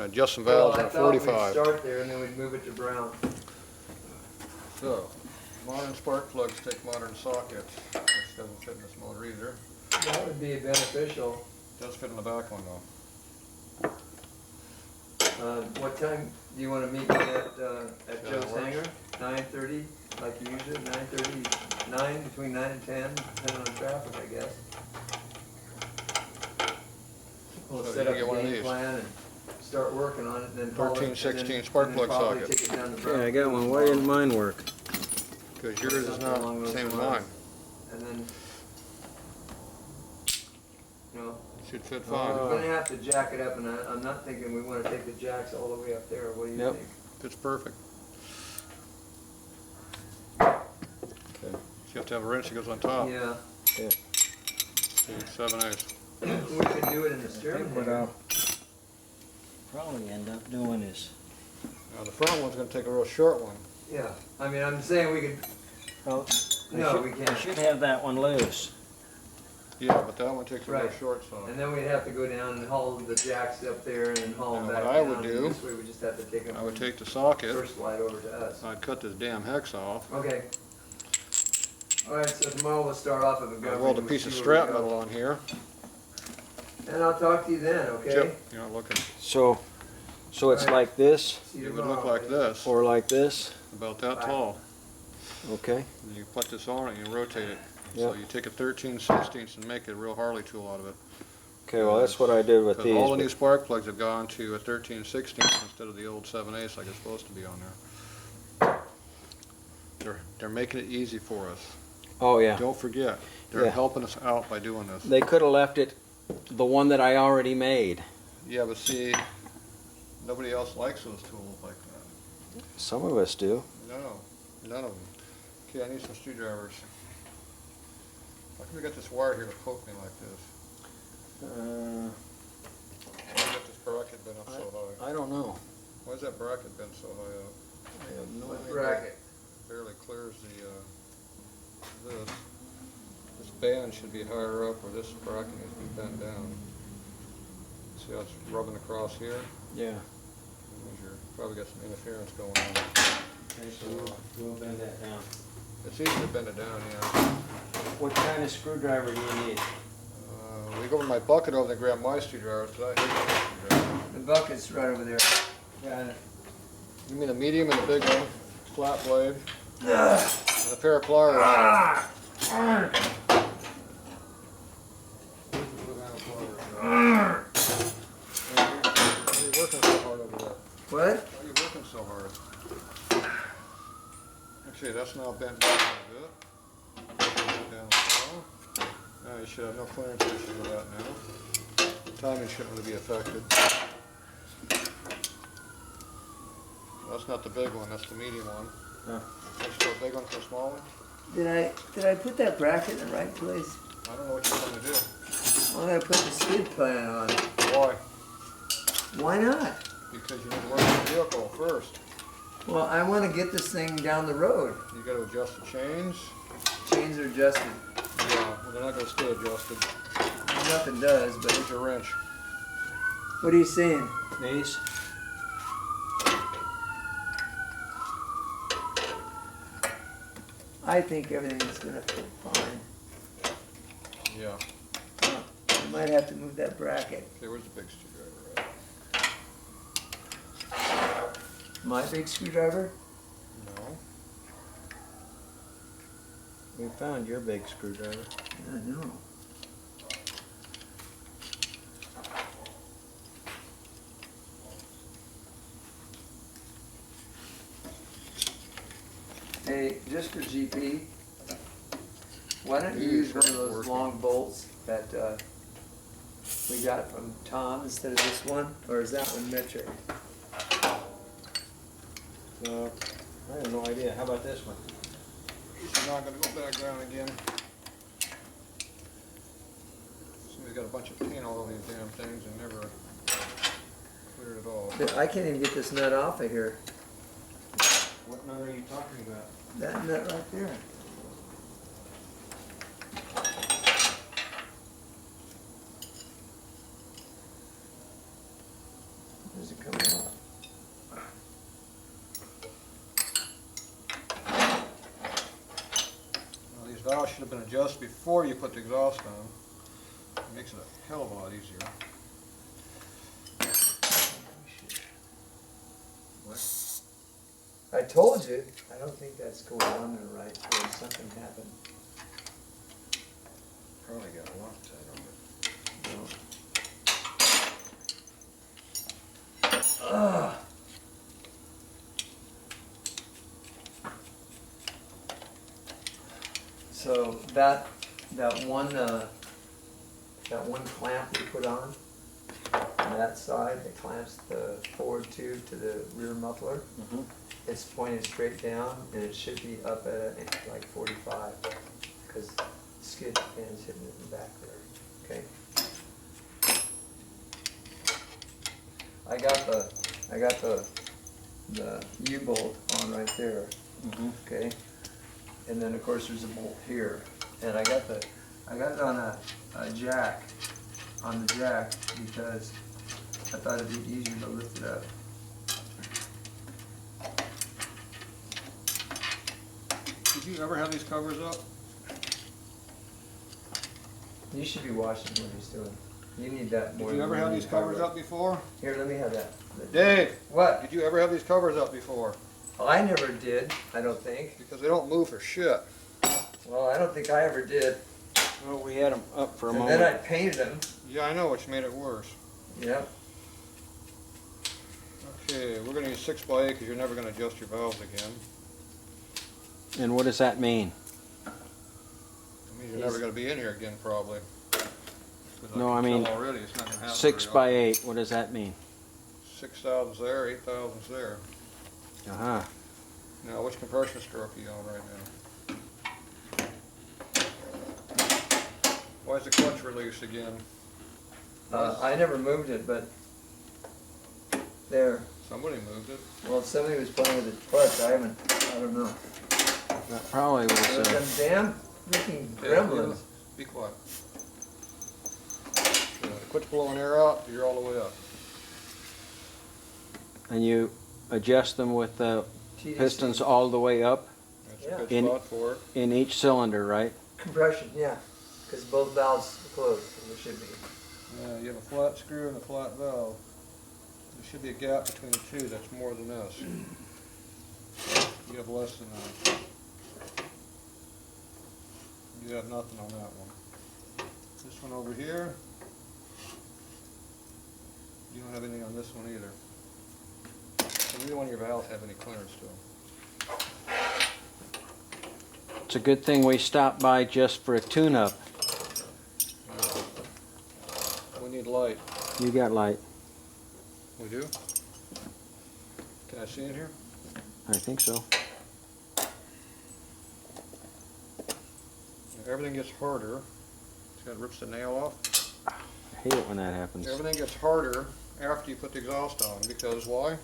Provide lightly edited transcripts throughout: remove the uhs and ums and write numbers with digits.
gonna adjust some valves on a 45. We'd start there and then we'd move it to brown. So, modern spark plugs take modern sockets. This doesn't fit in this motor either. That would be beneficial. It does fit in the back one though. What time do you want to meet me at Yeah, Joe's works. hangar? 9:30, like you usually, 9:30, 9, between 9 and 10, depending on traffic, I guess. We'll So set you up get one a of game these. plan and start working on it, and then call 13, it, 16 spark plug probably socket. take it down to Yeah, brown. I got one. Why didn't mine work? Because yours is Something not along the those same as lines. mine. And then, you know, Should fit we're fine. gonna have to jack it up, and I'm not thinking we want to take the jacks all the way up there. What do you Yep. think? Fits perfect. Okay. You have to have a wrench that goes on top. Yeah, Yeah. 7/8. we can do it in the I steering think what wheel. I'll probably end up doing is, Now the front one's gonna take a real short one. Yeah, I mean, I'm saying we could, oh, no, we I can't. should have that one loose. Yeah, but that one takes a real Right. short socket. And then we'd have to go down and haul the jacks up there and then haul them Now, back what down. I would and do, This way we just have to take them I would from take the socket, first slide over to us. I'd cut this damn hex off. Okay. All right, so tomorrow we'll start off with a I'd government. weld a piece of strap metal on here. And I'll talk to you then, okay? Chip, you're not looking. So it's Right. like this See you It would tomorrow, look like buddy. this, or like this. about that Right. tall. Okay. And you put this on it and you rotate it. So Yep. you take a 13/16 and make a real Harley tool out of it. Okay. Well, that's what I did with Because these. all the but- new spark plugs have gone to a 13/16 instead of the old 7/8 like it's supposed to be on there. They're making it easy for us. Oh yeah. Don't forget, they're Yeah. helping us out by doing this. They could have left it the one that I already made. Yeah, but see, nobody else likes those tools like that. Some of us do. No, none of them. Okay, I need some screwdrivers. Why can we get this wire here to poke me like this? Why got this bracket been up so high? I don't know. Why has that bracket been so high up? I have no What idea. bracket? Barely clears this. This band should be higher up, or this bracket needs to be bent down. See how it's rubbing across here? Yeah. Probably got some interference going on. Okay, so we'll bend that down. It's easy to bend it down, yeah. What kind of screwdriver do you need? We go with my bucket over there and grab my screwdriver, because I hate my screwdriver. The bucket's right over there. Got it. You mean the medium and the big one? Flat blade? And a pair of pliers. Why are you working so hard over there? What? Why are you working so hard? Actually, that's now bent down a bit. Bent down slow. Now you should have no clearance issue with that now. The timing shouldn't really be affected. That's not the big one, that's the medium one. Huh. That's the big one for the small one? Did I put that bracket in the right place? I don't know what you're going to do. I'm gonna put the skid plate on. Why? Why not? Because you need to work on the vehicle first. Well, I want to get this thing down the road. You got to adjust the chains. Chains are adjusted. Yeah, well, they're not going to stay adjusted. Nothing does, but Here's your wrench. what are you saying? These? I think everything's gonna fit fine. Yeah. I might have to move that bracket. Okay, where's the big screwdriver at? My big screwdriver? No. We found your big screwdriver. I know. Hey, just for GP, why don't you use one of those long bolts that we got from Tom instead of this one? Or is that one metric? No, I have no idea. How about this one? You're not going to go back down again. Somebody's got a bunch of paint all over these damn things and never cleared it all. I can't even get this nut off of here. What nut are you talking about? That nut right there. Is it coming off? Well, these valves should have been adjusted before you put the exhaust on. It makes it a hell of a lot easier. I told you, I don't think that's going on there right, or something happened. Probably got Loctite on it. No. Ugh. So that one clamp we put on that side that clamps the forward tube to the rear muffler, Mhm. it's pointed straight down and it should be up at like 45 because the skid pan's hitting it in the back there. Okay. I got the U-bolt on right there. Mhm. Okay. And then of course there's a bolt here, and I got it on a jack, on the jack, because I thought it'd be easier to lift it up. Did you ever have these covers up? You should be watching what he's doing. You need that more. Did you ever than have you these need covers cover. up before? Here, let me have that. Dave, What? did you ever have these covers up before? Well, I never did, I don't think. Because they don't move for shit. Well, I don't think I ever did. Well, we had them up for a And moment. then I painted them. Yeah, I know, which made it worse. Yep. Okay, we're gonna use 6x8 because you're never gonna adjust your valves again. And what does that mean? It means you're never gonna be in here again, probably. 'Cause No, can I mean, tell already, it's not gonna happen 6 very by often. 8, what does that mean? 6,000's there, 8,000's there. Uh-huh. Now, which compression stroke are you on right now? Why is the clutch release again? I never moved it, but there. Somebody moved it. Well, somebody was playing with the clutch. I don't know. That probably was, Those them damn freaking Yeah, gremlins. Be quiet. Quit blowing air out, you're all the way up. and you adjust them with the TDC. pistons all the way up That's Yeah. a good In- spot for it. in each cylinder, right? Compression, yeah. Because both valves are closed, and they should be. Yeah, you have a flat screw and a flat valve. There should be a gap between the two that's more than this. You have less than that. You have nothing on that one. This one over here, you don't have anything on this one either. So neither one of your valves have any clearance to them. It's a good thing we stopped by just for a tune-up. We need light. You got light. We do? Can I see in here? I think so. Everything gets harder. See how it rips the nail off? I hate it when that happens. Everything gets harder after you put the exhaust on, because why?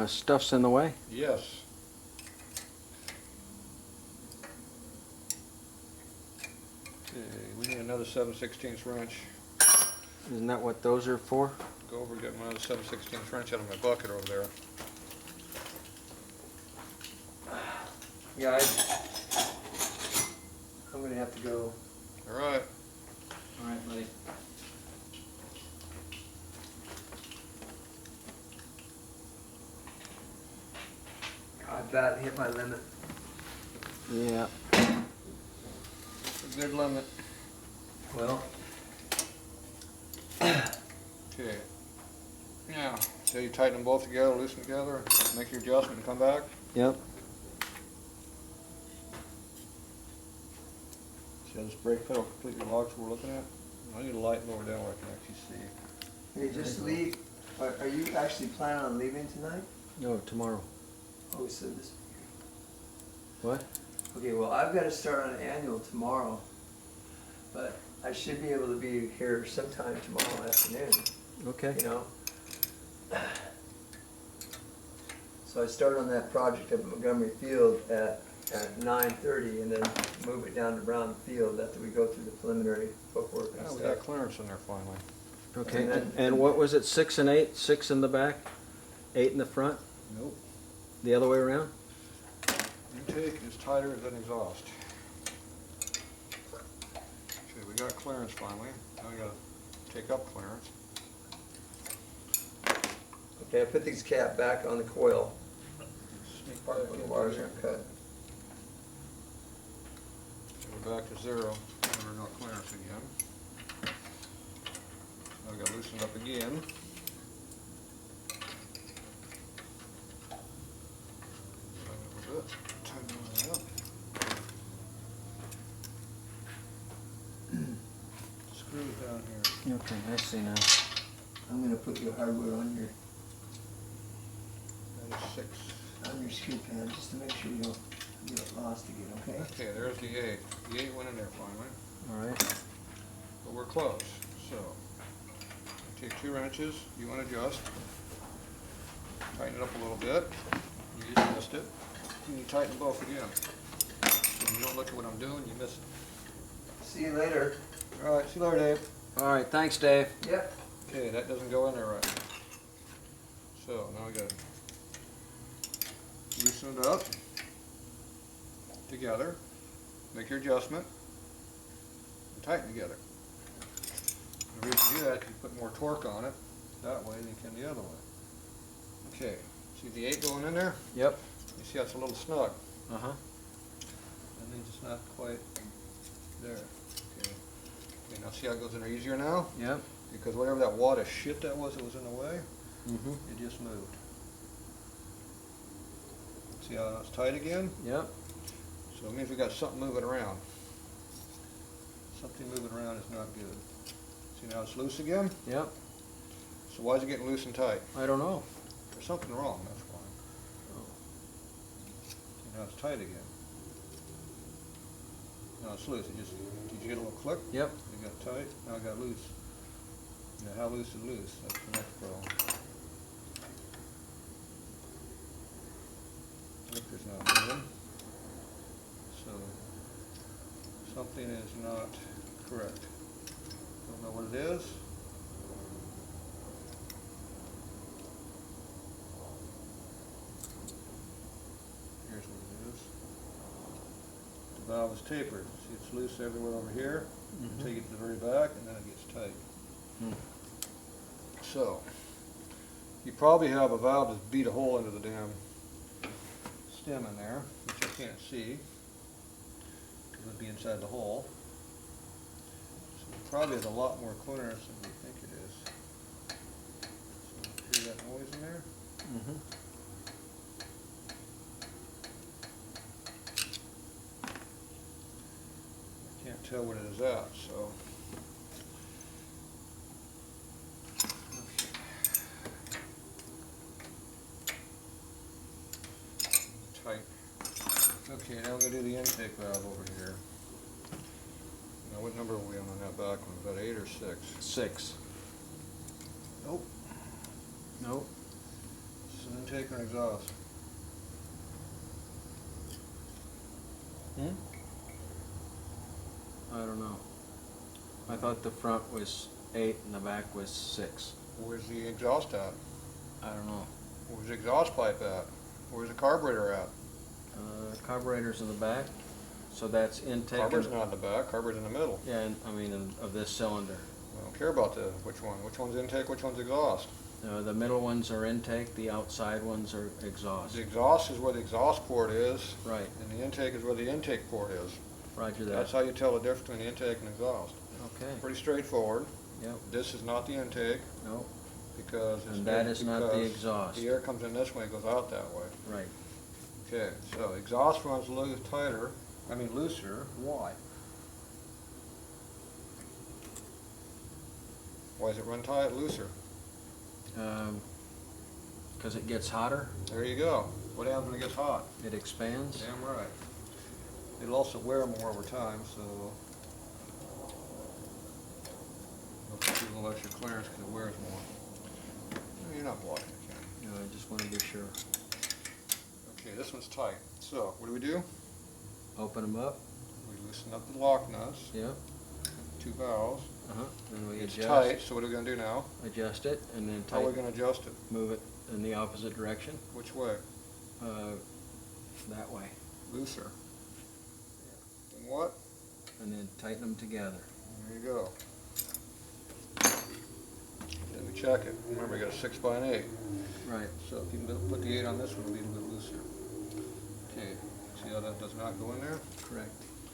Stuff's in the way. Yes. Okay, we need another 7/16 wrench. Isn't that what those are for? Go over and get another 7/16 wrench out of my bucket over there. Yeah, I'm gonna have to go. All right. All right, buddy. I about hit my limit. Yeah. It's a good limit. Well, Okay. Now, so you tighten them both together, loosen together, make your adjustment and come back. Yep. See how this brake pedal completely locks what we're looking at? I need a light lower down where I can actually see. hey, just leave. Are you actually planning on leaving tonight? No, tomorrow. Oh, so this. What? Okay, well, I've got to start on annual tomorrow, but I should be able to be here sometime tomorrow afternoon. Okay. You know. So I start on that project at Montgomery Field at 9:30, and then move it down to Brown Field after we go through the preliminary footwork and Yeah, we stuff. got clearance in there finally. Okay, And then- and what was it, 6 and 8? 6 in the back, 8 in the front, Nope. the other way around? Intake is tighter than exhaust. Okay, we got clearance finally. Now we gotta take up clearance. Okay, I put these cap back on the coil. Sneak Part back where the into wires there. are cut. So we're back to 0. We're not clearance again. Now we gotta loosen up again. Tighten a little bit. Tighten it up. Screws down here. Okay, I see now. I'm gonna put your hardware on That is 6. your screw pad, just to make sure you don't get it lost again, okay? Okay, there's the 8. The 8 went in there finally, All right. but we're close. So, take 2 wrenches. You want to adjust. Tighten it up a little bit. You just missed it. And you tighten both again. So when you don't look at what I'm doing, you miss it. See you later. All right, see you later, Dave. All right, thanks, Dave. Yep. Okay, that doesn't go in there right. So now we gotta loosen it up together, make your adjustment, and tighten together. The reason you do that is you put more torque on it that way than you can the other way. Okay, see the 8 going in there? Yep. You see that's a little snug. Uh-huh. That means it's not quite there. Okay. Okay, now see how it goes in there easier now? Yep. Because whatever that wad of shit that was in the way, Mm-hmm. it just moved. See how it's tight again? Yep. So it means we got something moving around. Something moving around is not good. See now it's loose again? Yep. So why is it getting loose and tight? I don't know. There's something wrong, that's why. Oh. See now it's tight again. Now it's loose. Did you get a little click? Yep. It got tight, now it got loose. Now how loose is loose? That's the next problem. Lifter's not moving. So something is not correct. Don't know what it is. Here's what it is. The valve is tapered. See, it's loose everywhere over here. Mhm. Take it to the very back, and then it gets tight. Hmm. So, you probably have a valve that's beat a hole into the damn stem in there, which I can't see, because it'd be inside the hole. So it probably has a lot more clearance than we think it is. So, hear that noise in there? Mm-hmm. I can't tell what it is at, so. Tight. Okay, now we're gonna do the intake valve over here. Now, what number are we on that back one? Is that 8 or 6? 6. Nope. Nope. This is an intake or an exhaust? Hmm? I don't know. I thought the front was 8 and the back was 6. Where's the exhaust at? I don't know. Where's the exhaust pipe at? Where's the carburetor at? Carburetor's in the back, so that's intake. Carburetor's not in the back, carburetor's in the middle. Yeah, I mean, of this cylinder. I don't care about which one. Which one's intake, which one's exhaust? The middle ones are intake, the outside ones are exhaust. The exhaust is where the exhaust port is, Right, and the intake is where the intake port is. roger That's that. how you tell the difference between the intake and exhaust. Okay, Pretty straightforward. yep, This is not the intake no, because it's and that is not the because exhaust. the air comes in this way, it goes out that way. Right. Okay, so exhaust runs looser. Why? Why does it run looser? Because it gets hotter, There you go. What happens when it gets hot? it expands. Damn right. It'll also wear more over time, so you'll give it a little extra clearance because it wears more. No, you're not blocking the camera. You know, I just want to be sure. Okay, this one's tight. So, what do? Open them up, We loosen up the lock nuts, yep, 2 valves, And we It's adjust. tight, so what are we gonna do now? Adjust it, and then How are we tighten, gonna adjust it? move it in the opposite direction, Which way? that way. Looser. And what? And then tighten them together. There you go. Then we check it. Remember, we got a 6 by an 8. Right. So if you can put the 8 on this one, it'll be a little bit looser. Okay, see how that does not go in there? Correct.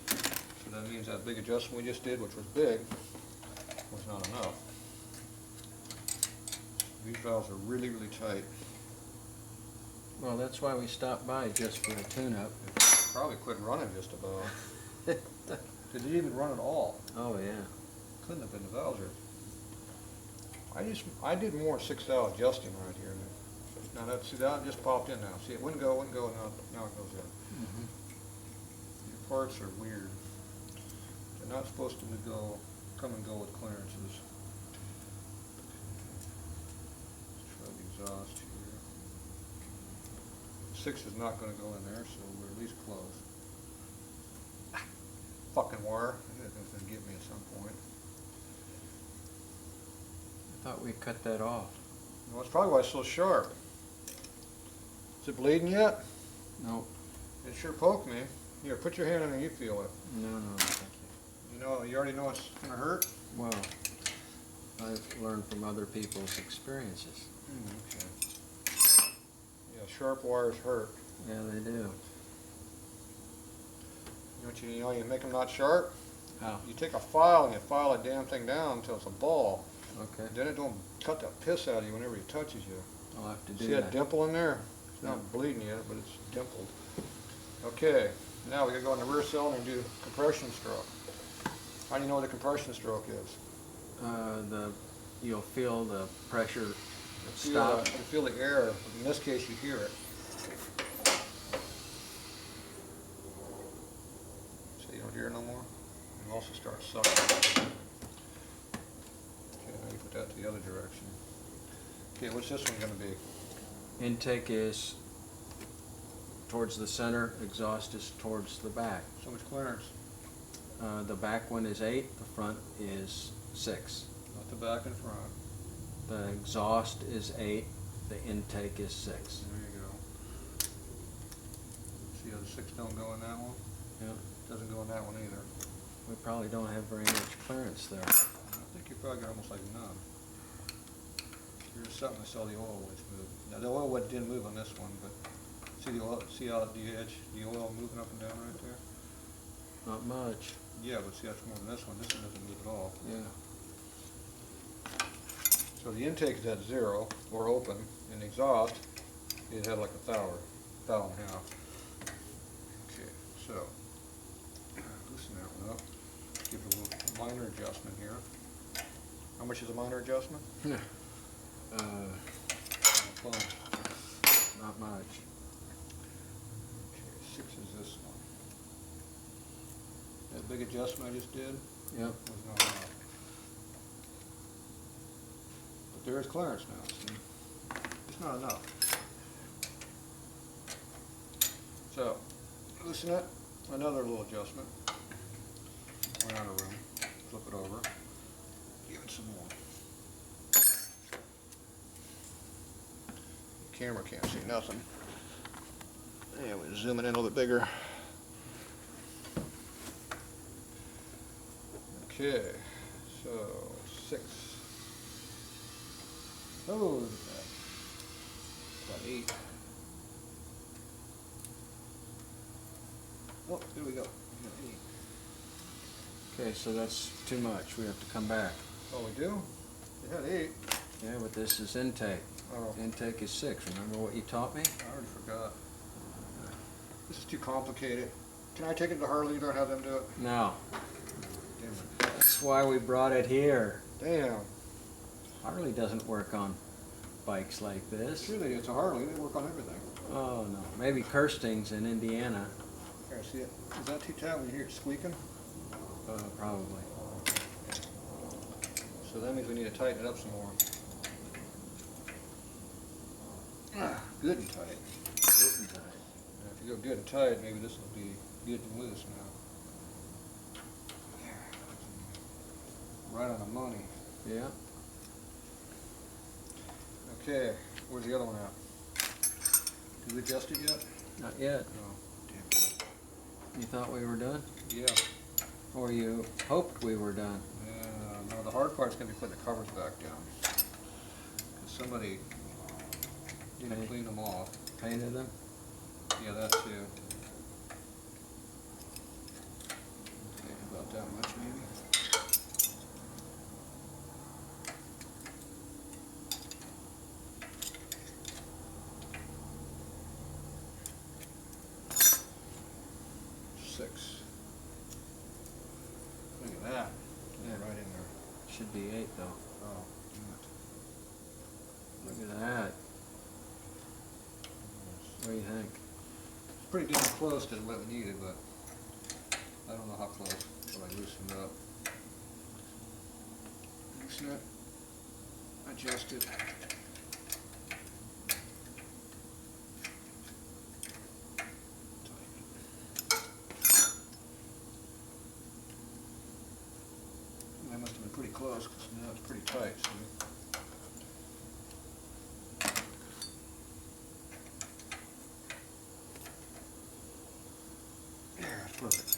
So that means that big adjustment we just did, which was big, was not enough. These valves are really, really tight. Well, that's why we stopped by just for a tune-up. Probably quit running just about. Did it even run at all? Oh, yeah. Couldn't have been the valves. I did more 6-valve adjusting right here. Now that just popped in now. See, it wouldn't go, and now it goes in. Mm-hmm. Your parts are weird. They're not supposed to come and go with clearances. Let's try the exhaust here. 6 is not going to go in there, so we're at least close. Fucking wire. It's going to get me at some point. I thought we cut that off. Well, that's probably why it's so sharp. Is it bleeding yet? No. It sure poked me. Here, put your hand in and you feel it. No, thank you. You know, you already know it's going to hurt? Well, I've learned from other people's experiences. Okay. Yeah, sharp wires hurt. Yeah, they do. You know, you make them not sharp. How? You take a file and you file a damn thing down until it's a ball. Okay. Then it don't cut the piss out of you whenever it touches you. I'll have to do See that dimple in there? It's not bleeding yet, but it's dimpled. Okay, now we gotta go in the rear cylinder and do compression stroke. How do you know what a compression stroke is? You'll feel the pressure You stop. feel the air. In this case, you hear it. So you don't hear it no more? You also start sucking. Okay, now you put that the other direction. Okay, what's this one gonna be? Intake is towards the center, exhaust is towards the back. So much clearance. The back one is 8, the front is 6. Not the back and front. The exhaust is 8, the intake is 6. There you go. See how the 6 don't go in that one? Yeah. Doesn't go in that one either. We probably don't have very much clearance there. I think you probably got almost like none. Here's something I saw the oil wedge move. Now the oil wedge didn't move on this one, but see the oil, see how the edge, the oil moving up and down right there? Not much. Yeah, but see that's more than this one. This one doesn't move at all. Yeah. So the intake is at 0 or open, and the exhaust it had like a thou and a half. Okay, so loosen that one up. Give it a little minor adjustment here. How much is a minor adjustment? Not much. Okay, 6 is this one. That big adjustment I just did Yep. was not enough. But there is clearance now, see? It's not enough. So, loosen it, another little adjustment. Run out of room, flip it over, give it some more. The camera can't see nothing. Yeah, we zoom it in a little bit bigger. Okay, so 6. Oh, look at that. About 8. Oh, here we go. We got 8. Okay, so that's too much. We have to come back. Oh, we do? You had 8. Yeah, but this is intake. Oh, Intake is 6. Remember what you taught me? I already forgot. This is too complicated. Can I take it to Harley or have them do it? No. Damn it. That's why we brought it here. Damn. Harley doesn't work on bikes like this. Sure they do. It's a Harley. They work on everything. Oh, no. Maybe Kirsting's in Indiana. Here, see it? Is that too tight when you hear it squeaking? Probably. So that means we need to tighten it up some more. Ah, good and tight. Good and tight. Now, if you go good and tight, maybe this will be good and loose now. right on the money. Yeah. Okay, where's the other one at? Did we adjust it yet? Not yet. No. Damn. You thought we were done? Yeah. Or you hoped we were done? No, the hard part's gonna be putting the covers back down. 'Cause somebody didn't clean them off. Painted them? Yeah, that too. Okay, about that much maybe. Six. Look at that. Yeah, right in there. Should be 8 though. Oh, damn Look at that. What do you think? It's pretty damn close to what we needed, but I don't know how close, but I loosened up. Loosen it, adjust it. That must have been pretty close, because now it's pretty tight, see? There, that's perfect.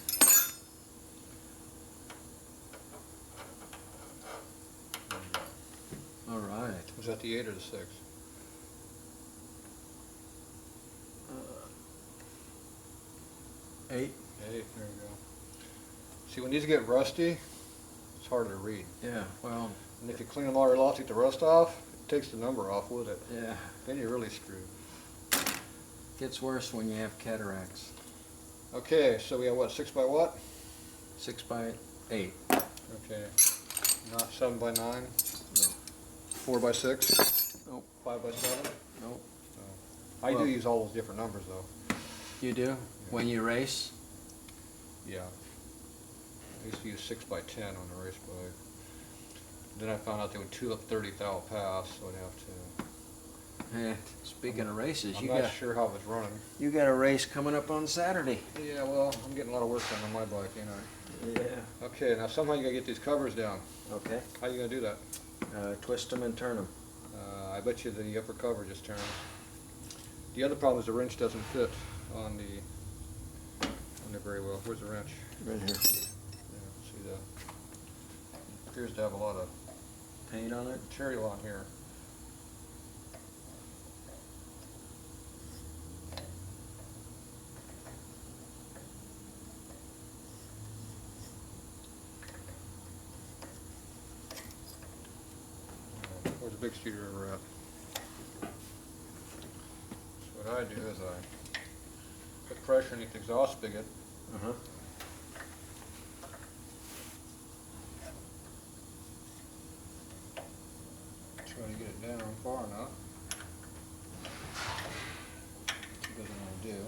All right. Was that the 8 or the 6? 8. 8, there you go. See, when these get rusty, it's harder to read. Yeah, well, And if you clean them all off, take the rust off, it takes the number off with it. yeah. Then you're really screwed. Gets worse when you have cataracts. Okay, so we have what, 6 by what? 6 by 8. Okay, not 7 by 9? No. 4 by 6? Nope. 5 by 7? Nope. I Well- do use all those different numbers though. You do? When you race? Yeah. I used to use 6 by 10 on the race bike. Then I found out they would 2 up 30 thou pass, so I'd have to. Speaking of races, I'm you not got sure how it's running. you got a race coming up on Saturday. Yeah, well, I'm getting a lot of work done on my bike, ain't I? Yeah. Okay, now somehow you gotta get these covers down. Okay. How you gonna do that? Twist them and turn them. I bet you the upper cover just turns. The other problem is the wrench doesn't fit on there very well. Where's the wrench? Right here. Yeah, see that? Appears to have a lot of Paint on it. material on here. Where's the big screwdriver at? So what I do is I put pressure underneath the exhaust spigot. Uh-huh. Try to get it down far enough. It doesn't want to do.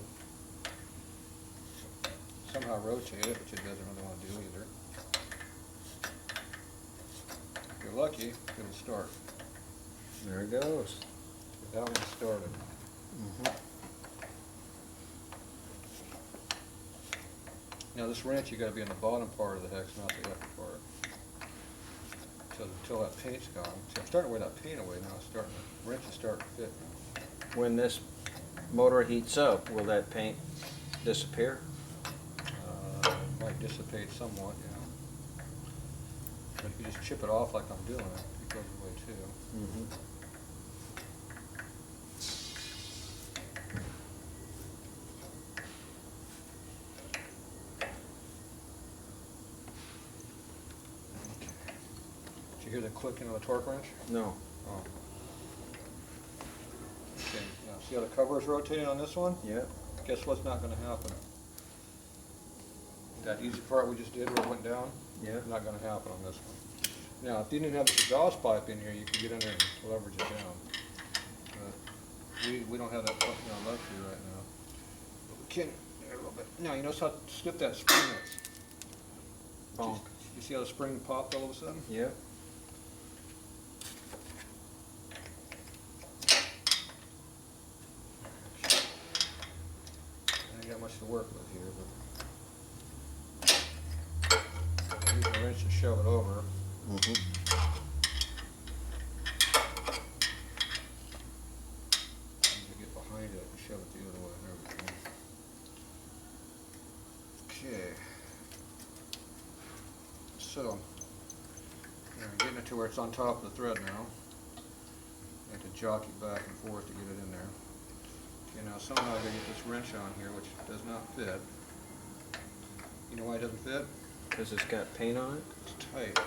Somehow rotate it, which it doesn't really want to do either. If you're lucky, it'll start. There it goes. That one started. Now this wrench, you got to be in the bottom part of the hex, not the upper part. Until that paint's gone. See, I'm starting to wear that paint away now. It's starting. The wrench is starting to fit now. When this motor heats up, will that paint disappear? It might dissipate somewhat, you know. But if you just chip it off like I'm doing, it goes away too. Mm-hmm. Did you hear the clicking of the torque wrench? No. Oh. Okay, now see how the cover is rotating on this one? Yeah. Guess what's not gonna happen? That easy part we just did where it went down? Yeah. Not gonna happen on this one. Now, if you didn't have the exhaust pipe in here, you could get in there and leverage it down. But we don't have that luxury right now. But we can, there a little bit. Now, you notice how stiff that spring is? Bonk. You see how the spring popped all of a sudden? Yeah. I ain't got much to work with here, but I'm using the wrench to shove it over. Mhm. Get behind it and shove it the other way. There we go. Okay. So, I'm getting it to where it's on top of the thread now. I have to jockey back and forth to get it in there. Okay, now somehow I gotta get this wrench on here, which does not fit. You know why it doesn't fit? Because it's got paint on it? It's tight.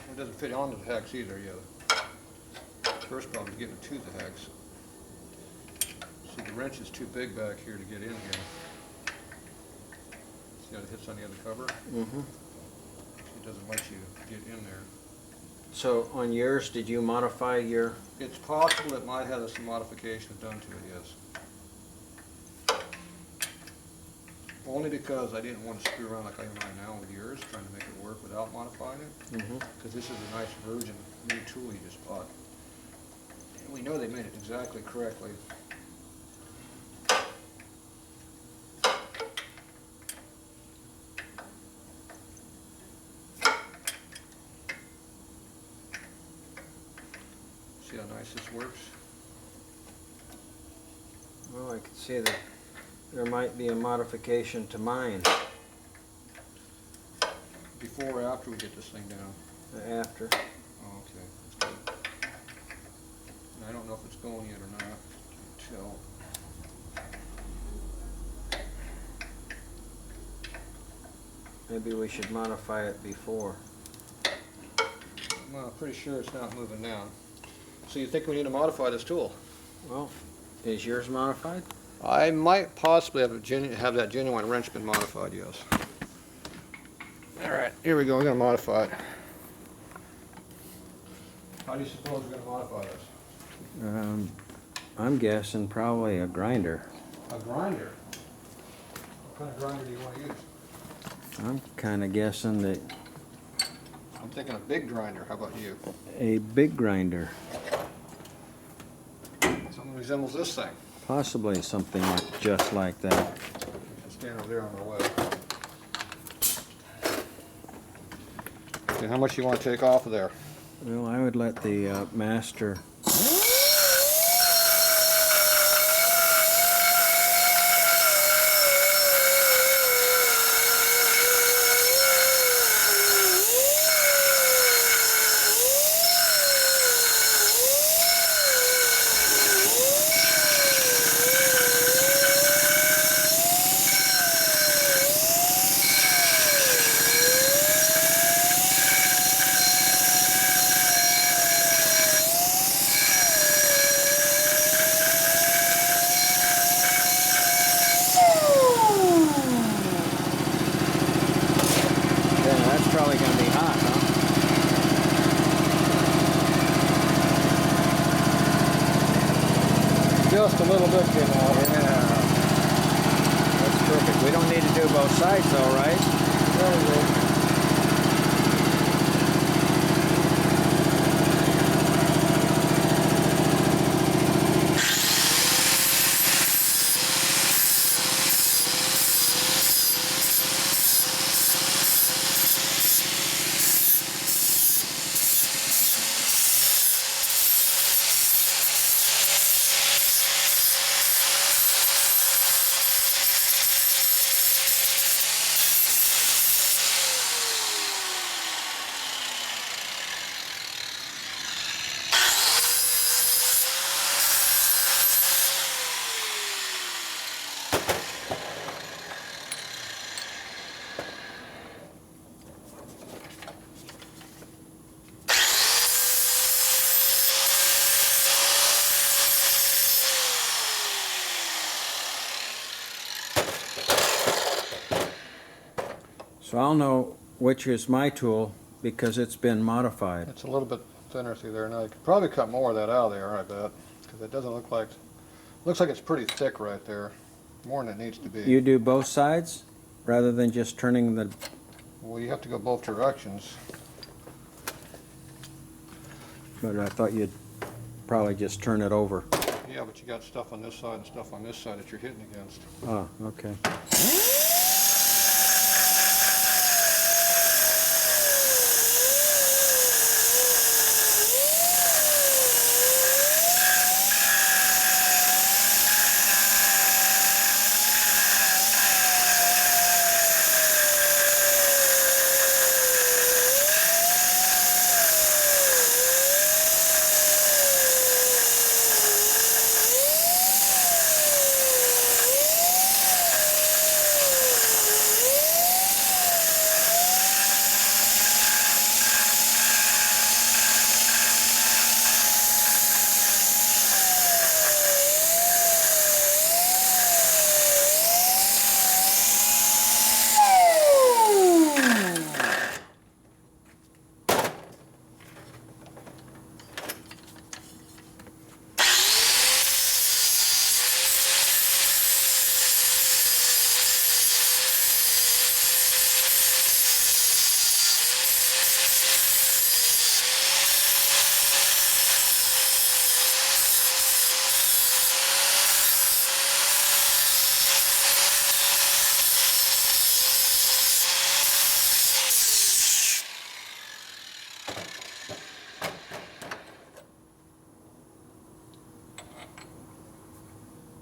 It doesn't fit onto the hex either yet. First problem is getting it to the hex. See, the wrench is too big back here to get in here. See how it hits on the other cover? Mm-hmm. It doesn't let you get in there. So on yours, did you modify your... It's possible it might have some modifications done to it, yes. Only because I didn't want to screw around like I am right now with yours, trying to make it work without modifying it. Mm-hmm. Because this is a nice virgin new tool you just bought. And we know they made it exactly correctly. See how nice this works? Well, I can see that there might be a modification to mine Before or after we get this thing down? after. Oh, okay, that's good. And I don't know if it's going yet or not. Can't tell. Maybe we should modify it before. Well, I'm pretty sure it's not moving down. So you think we need to modify this tool? Well, is yours modified? I might possibly have, have that genuine wrench been modified, yes. Alright, here we go, we're going to modify it. How do you suppose we're going to modify this? I'm guessing probably a grinder. A grinder? What kind of grinder do you want to use? I'm kind of guessing that I'm thinking a big grinder, how about you? a big grinder, Something resembles this thing. possibly something like, just like that. Stand over there on my way. Okay, how much you want to take off of there? Well, I would let the master. That's probably going to be hot, huh? Just a little bit came off. Yeah. That's perfect. We don't need to do both sides though, right? There we go. So I'll know which is my tool because it's been modified. It's a little bit thinner through there. Now you could probably cut more of that out of there, I bet, because it doesn't look like, looks like it's pretty thick right there, more than it needs to be. You do both sides rather than just turning the... Well, you have to go both directions. But I thought you'd probably just turn it over. Yeah, but you got stuff on this side and stuff on this side that you're hitting against. Ah, okay.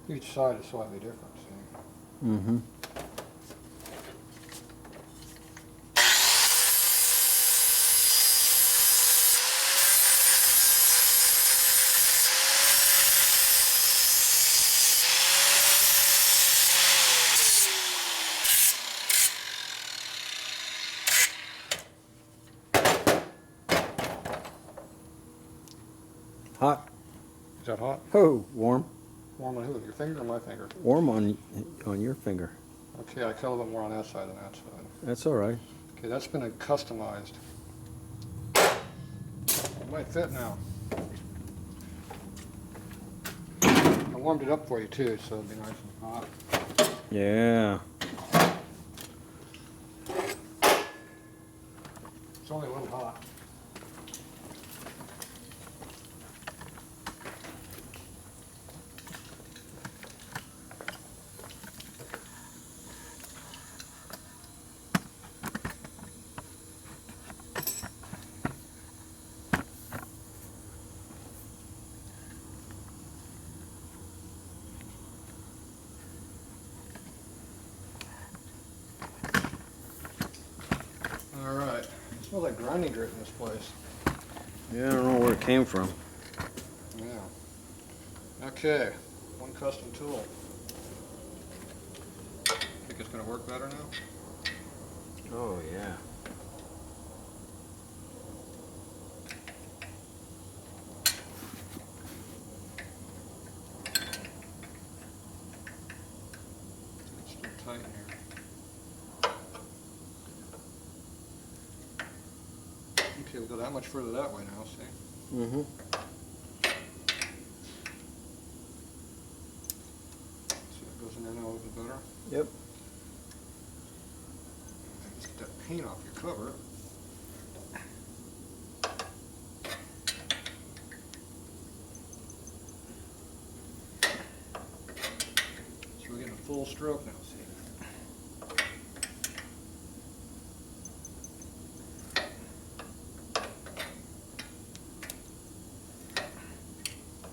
Each side is slightly different, see? Mm-hmm. Hot. Is that hot? Oh, warm. Warm on who? Your finger or my finger? Warm on your finger. Okay, I feel a little bit more on that side than that side. That's all right. Okay, that's been customized. It might fit now. I warmed it up for you too, so it'll be nice and hot. Yeah. It's only a little hot. All right. It smells like grinding grit in this place. Yeah, I don't know where it came from. Yeah. Okay. One custom tool. Think it's going to work better now? Oh, yeah. It's still tight in here. Okay, we'll go that much further that way now, see? Mm-hmm. See, it goes in there now a little bit better. Yep. Just get that paint off your cover. So we're getting a full stroke now, see?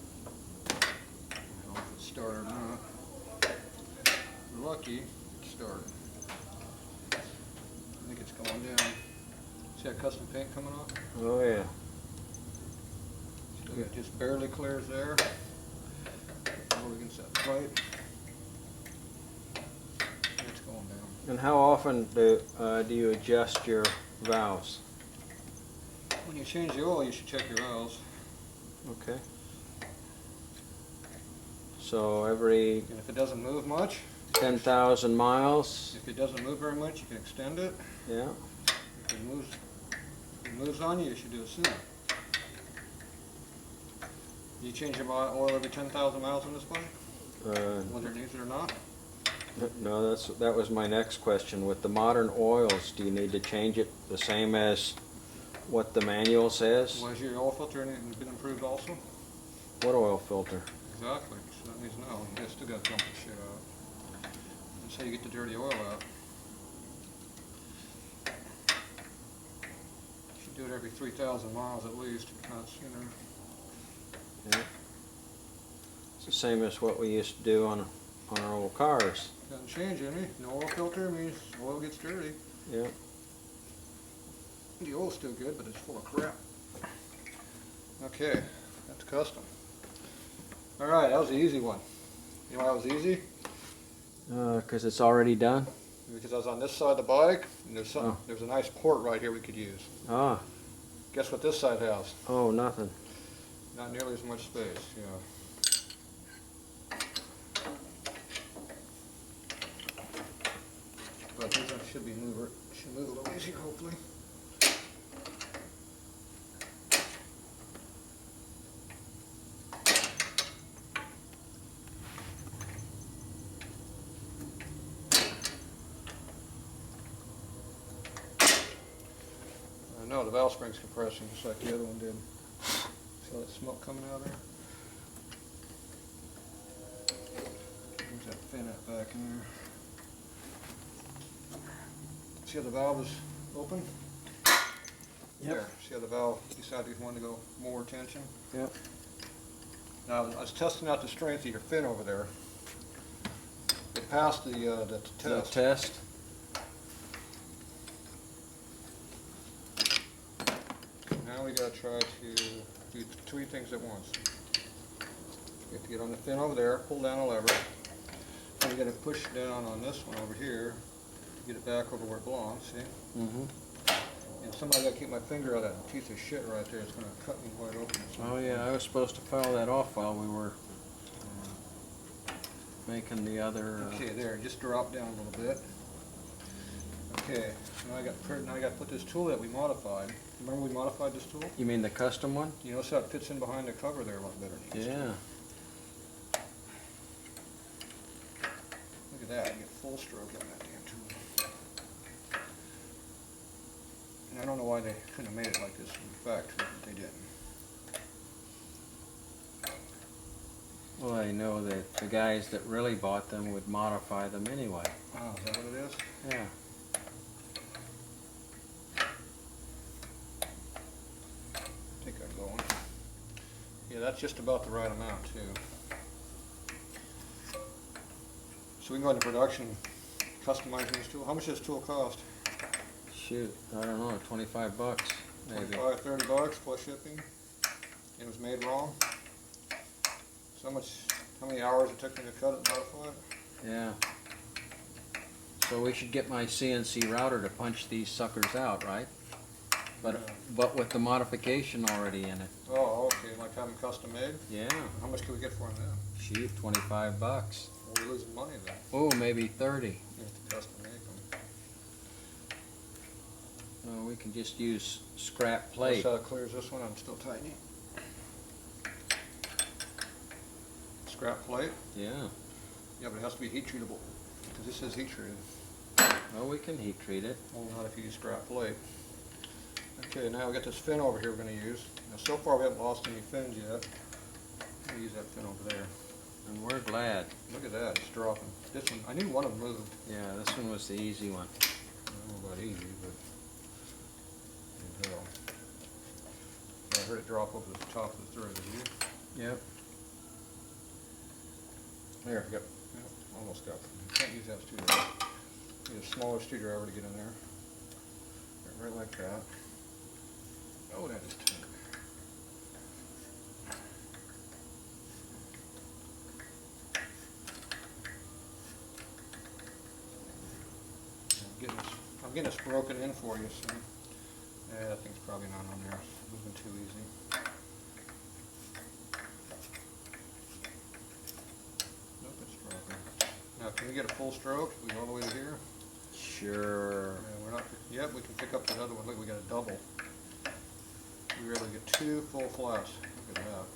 I don't know if it started or not. We're lucky, it started. I think it's going down. See that custom paint coming off? Oh, yeah. Still got just barely clears there. Over against that pipe. It's going down. And how often do you adjust your valves? When you change the oil, you should check your valves. Okay. So every And if it doesn't move much, 10,000 miles? if it doesn't move very much, you can extend it. Yeah. If it moves on you, you should do it sooner. You change your oil every 10,000 miles on this bike, whether it needs it or not? No, that was my next question. With the modern oils, do you need to change it the same as what the manual says? Was your oil filter been improved also? What oil filter? Exactly, so that means no. You still got to dump the shit out. That's how you get the dirty oil out. You should do it every 3,000 miles at least, if not sooner. Yeah. It's the same as what we used to do on our old cars. Doesn't change any. No oil filter means oil gets dirty. Yeah. The oil's still good, but it's full of crap. Okay, that's custom. All right, that was the easy one. You know why it was easy? 'Cause it's already done? Because I was on this side of the bike, and Oh. there's a nice port right here we could use. Ah. Guess what this side has? Oh, nothing. Not nearly as much space, yeah. But these should move a little easier, hopefully. I know the valve spring's compressing just like the other one did. See all that smoke coming out of there? There's that fin out back in there. See how the valve is open? Yep. There. See how the valve decided he wanted to go more tension? Yep. Now, I was testing out the strength of your fin over there. It passed the The test. test? Now we gotta try to do three things at once. You have to get on the fin over there, pull down a lever, and we gotta push down on this one over here to get it back over where it belongs, see? Mm-hmm. And somebody gotta keep my finger out of that piece of shit right there, it's gonna cut me wide open. Oh yeah, I was supposed to file that off while we were making the other. Okay, there, just drop down a little bit. Okay, now I got to put this tool that we modified. Remember we modified this tool? You mean the custom one? You notice how it fits in behind the cover there a lot better than it used to. Yeah. Look at that, I get full stroke on that damn tool. And I don't know why they couldn't have made it like this in factory, but they didn't. Well, I know that the guys that really bought them would modify them anyway. Oh, is that what it is? Yeah. I think I'm going. Yeah, that's just about the right amount too. So we can go into production, customizing this tool. How much does this tool cost? Shoot, I don't know, 25 bucks maybe. 25, 30 bucks plus shipping. It was made wrong. So how many hours it took me to cut it and modify it? Yeah. So we should get my CNC router to punch these suckers out, right? But with the modification already in it. Oh, okay, like having custom made? Yeah. How much can we get for them then? Shoot, 25 bucks. Well, we're losing money then. Oh, maybe 30. You have to custom make them. Oh, we can just use scrap Notice plate. how it clears this one, I'm still tightening. Scrap plate? Yeah. Yeah, but it has to be heat treatable, because this is heat treated. Well, we can heat treat it. Well, not if you use scrap plate. Okay, now we got this fin over here we're going to use. Now, so far we haven't lost any fins yet. I'm going to use that fin over there. And we're glad. Look at that, it's dropping. This one, I knew one of them moved. Yeah, this one was the easy one. I don't know about easy, but you can tell. I heard it drop over the top of the thread. Did you? Yep. There, yep, almost got it. Can't use that screwdriver. Need a smaller screwdriver to get in there. Right like that. Oh, that is tight. I'm getting this broken in for you, so yeah, that thing's probably not on there. It's moving too easy. Nope, it's dropping. Now, can we get a full stroke? We go all the way to here? Sure. Yeah, we're not. Yep, we can pick up that other one. Look, we got a double. We were able to get 2 full flats. Look at that.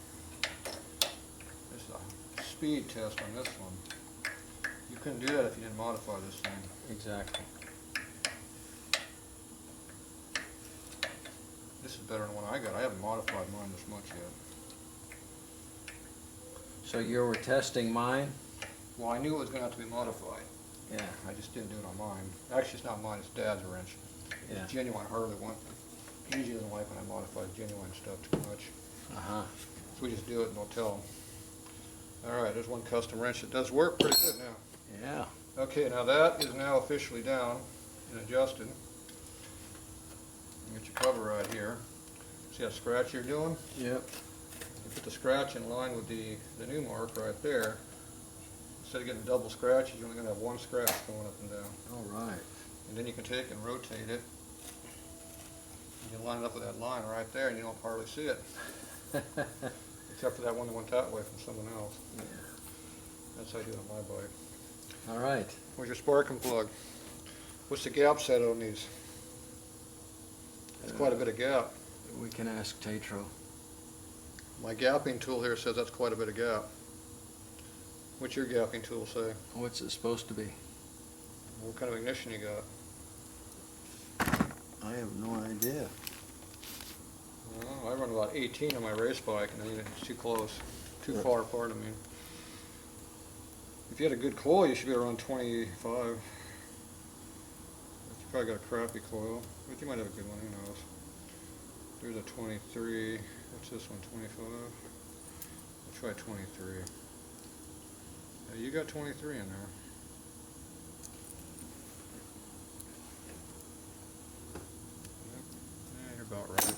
This is a speed test on this one. You couldn't do that if you didn't modify this thing. Exactly. This is better than the one I got. I haven't modified mine this much yet. So you were testing mine? Well, I knew it was going to have to be modified. Yeah. I just didn't do it on mine. Actually, it's not mine. It's Dad's wrench. Yeah. It's genuine Harley one. He usually doesn't like when I modify genuine stuff too much. Uh-huh. So we just do it and we'll tell him. All right, there's one custom wrench that does work pretty good now. Yeah. Okay, now that is now officially down and adjusted. Get your cover right here. See that scratch you're doing? Yep. You put the scratch in line with the new mark right there. Instead of getting double scratches, you're only going to have one scratch going up and down. All right. And then you can take and rotate it. You can line it up with that line right there and you don't hardly see it. Except for that one that went that way from someone else. Yeah. That's how I do it on my bike. All right. Where's your sparking plug? What's the gap set on these? That's quite a bit of gap. We can ask Tatro. My gapping tool here says that's quite a bit of gap. What's your gapping tool say? What's it supposed to be? What kind of ignition you got? I have no idea. Well, I run about 18 on my race bike and it's too close. Too far apart, I mean. If you had a good coil, you should be around 25. You probably got a crappy coil, but you might have a good one, who knows. There's a 23. What's this one, 25? We'll try 23. Yeah, you got 23 in there. about right.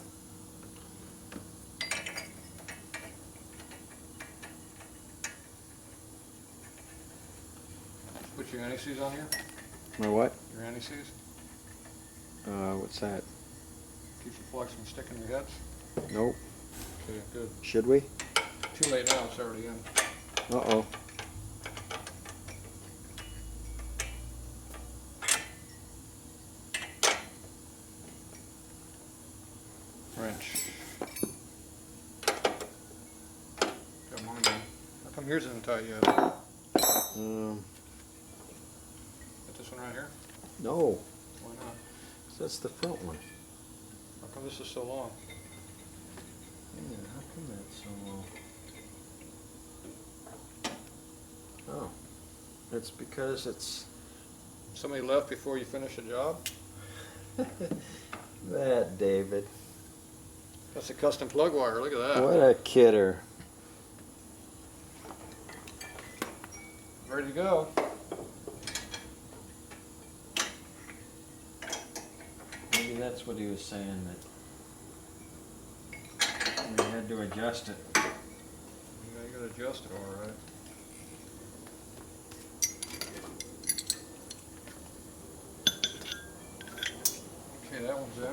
Put your anti-seize on here? My what? Your anti-seize? What's that? Keeps the plugs from sticking to your heads? Nope. Okay, good. Should we? Too late now, it's already in. Uh-oh. Wrench. Got mine in. How come yours isn't tight yet? Got this one right here? No. Why not? That's the front one. How come this is so long? Yeah, how come that's so long? Oh. It's because it's... Somebody left before you finished the job? that, David. That's a custom plug wire, look at that. What a kidder. Ready to go. Maybe that's what he was saying, that we had to adjust it. Yeah, you gotta adjust it all right. Okay, that one's in.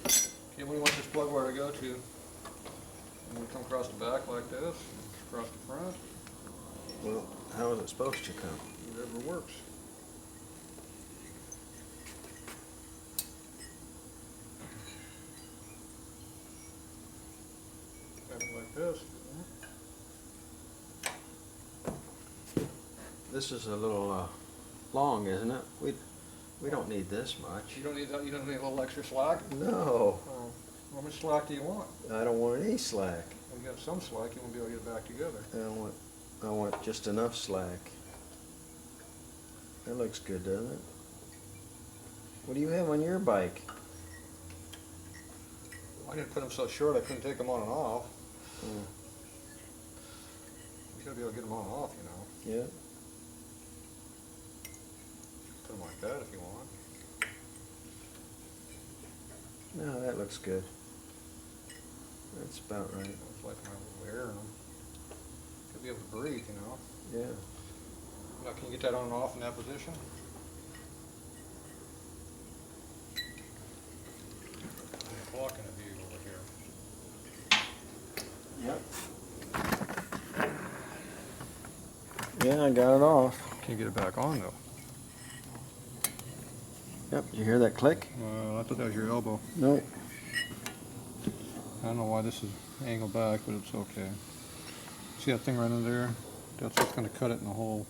Okay, where do you want this plug wire to go to? And we come across the back like this, across the front, Well, how is it supposed to come? whatever works. Have it like this. This is a little long, isn't it? We don't need this much. You don't need that, you don't need a little extra slack? No, Oh, how much slack do you want? I don't want any slack. Well, you got some slack, you won't be able to get it back together. I want just enough slack. That looks good, doesn't it? What do you have on your bike? I didn't put them so short I couldn't take them on and off. Oh, You gotta be able to get them on and off, you know. yeah. Put them like that if you want. No, that looks good. That's about right. It's like my little air in them. Gotta be able to breathe, you know. Yeah. Now, can you get that on and off in that position? I'm blocking a view over here. Yep. Yeah, I got it off. Can you get it back on though? Yep, did you hear that click? I thought that was your elbow. No. I don't know why this is angled back, but it's okay. See that thing right in there? That's what's going to cut it in the hole.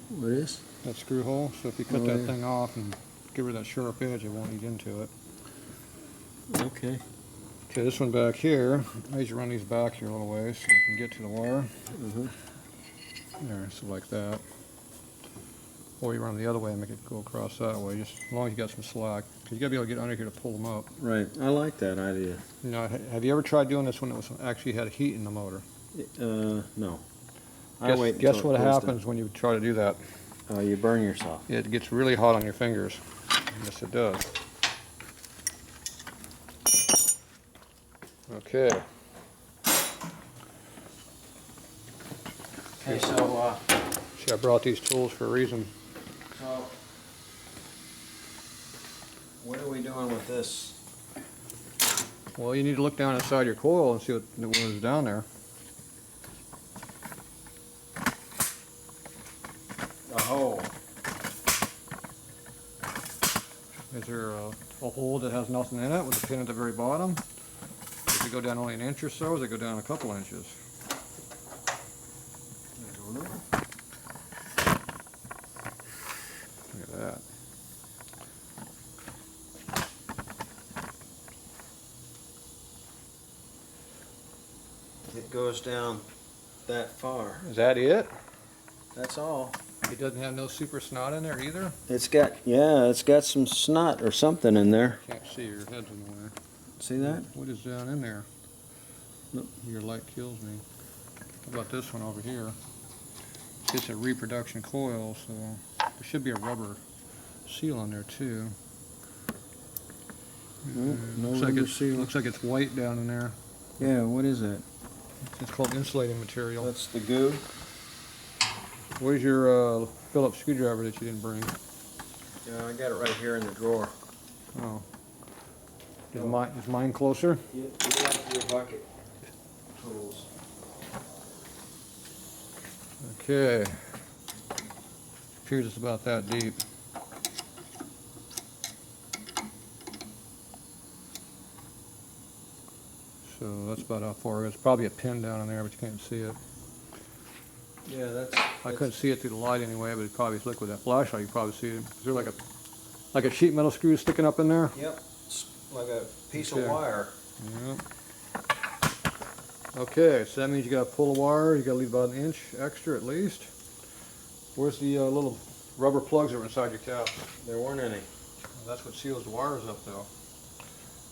What is? That screw hole. So if you cut Oh, that yeah. thing off and give her that sharp edge, it won't eat into it. Okay. Okay, this one back here, I usually run these back here a little ways so you can get to the wire. Mm-hmm. There, so like that. Or you run the other way and make it go across that way, just as long as you got some slack. Because you got to be able to get under here to pull them up. Right, I like that idea. You know, have you ever tried doing this when it was actually had heat in the motor? No. Guess what happens when you try to do that? Oh, you burn yourself. It gets really hot on your fingers. Yes, it does. Okay. Okay, so, See, I brought these tools for a reason. what are we doing with this? Well, you need to look down inside your coil and see what is down there. The hole. Is there a hole that has nothing in it with a pin at the very bottom? Does it go down only an inch or so, or does it go down a couple inches? I don't know. Look at that. It goes down that far. Is that it? That's all. It doesn't have no super snot in there either? It's got some snot or something in there. Can't see, your head's in the way. See that? What is down in there? Look. Your light kills me. How about this one over here? It's a reproduction coil, so there should be a rubber seal on there too. Looks like it's white down in there. Yeah, what is that? It's called insulating material. That's the goo? Where's your Phillips screwdriver that you didn't bring? Yeah, I got it right here in the drawer. Oh. Is mine closer? You like your bucket tools. Okay. Appears it's about that deep. So that's about how far it is. Probably a pin down in there, but you can't see it. Yeah, I couldn't see it through the light anyway, but it probably is liquid. That flashlight, you probably see it. Is there like a sheet metal screw sticking up in there? Yep, it's like a piece Okay. of wire. Yep. Okay, so that means you gotta pull the wire. You gotta leave about an inch extra at least. Where's the little rubber plugs that were inside your cap? There weren't any. That's what seals the wires up, though.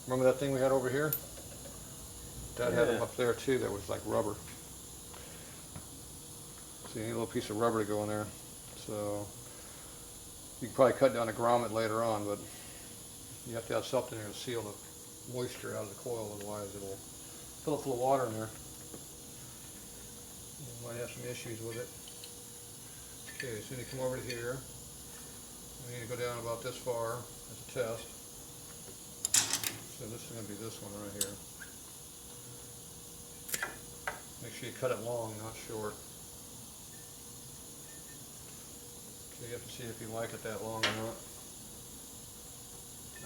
Remember that thing we had over here? Dad had them Yeah. up there too. That was like rubber. So you need a little piece of rubber to go in there. So you can probably cut down a grommet later on, but you have to have something there to seal the moisture out of the coil, otherwise it'll fill it full of water in there. You might have some issues with it. Okay, so you need to come over to here. We need to go down about this far as a test. So this is going to be this one right here. Make sure you cut it long, not short. Okay, you have to see if you like it that long or not.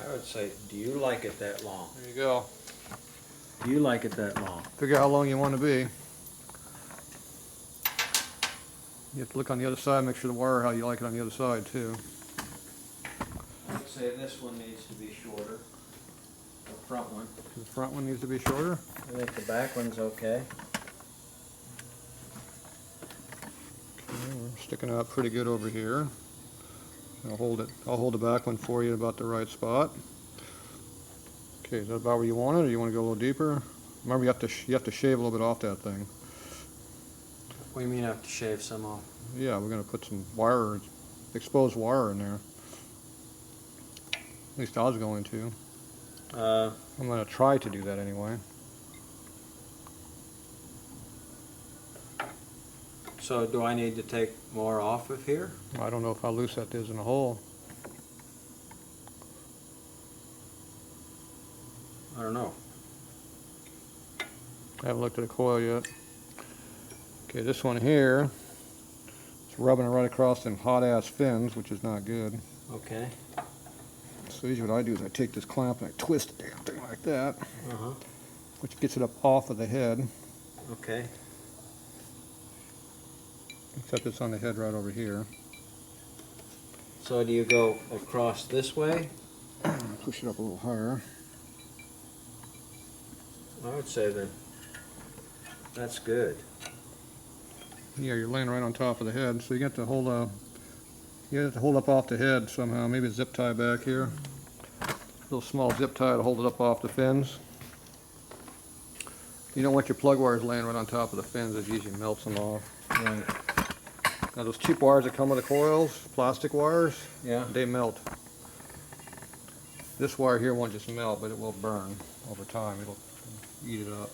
I would say, do you like it that long? There you go. Do you like it that long? Figure out how long you want to be. You have to look on the other side, make sure the wire how you like it on the other side too. I'd say this one needs to be shorter. The front one. The front one needs to be shorter. I think the back one's okay. Okay, we're sticking out pretty good over here. I'll hold the back one for you at about the right spot. Okay, is that about where you want it, or you want to go a little deeper? Remember, you have to shave a little bit off that thing. What do you mean I have to shave some off? Yeah, we're going to put some wire, exposed wire in there. At least I was going to. I'm going to try to do that anyway. So do I need to take more off of here? I don't know how loose that is in the hole. I don't know. I haven't looked at the coil yet. Okay, this one here, it's rubbing it right across them hot-ass fins, which is not good. Okay. So usually what I do is I take this clamp and I twist the damn thing like that, Uh-huh. which gets it up off of the head. Okay. Except it's on the head right over here. So do you go across this way? Push it up a little higher. I would say then that's good. Yeah, you're laying right on top of the head, so you have to hold up off the head somehow. Maybe a zip tie back here. A little small zip tie to hold it up off the fins. You don't want your plug wires laying right on top of the fins. It usually melts them off. Right. Now those cheap wires that come with the coils, plastic wires, Yeah. they melt. This wire here won't just melt, but it will burn over time. It'll eat it up.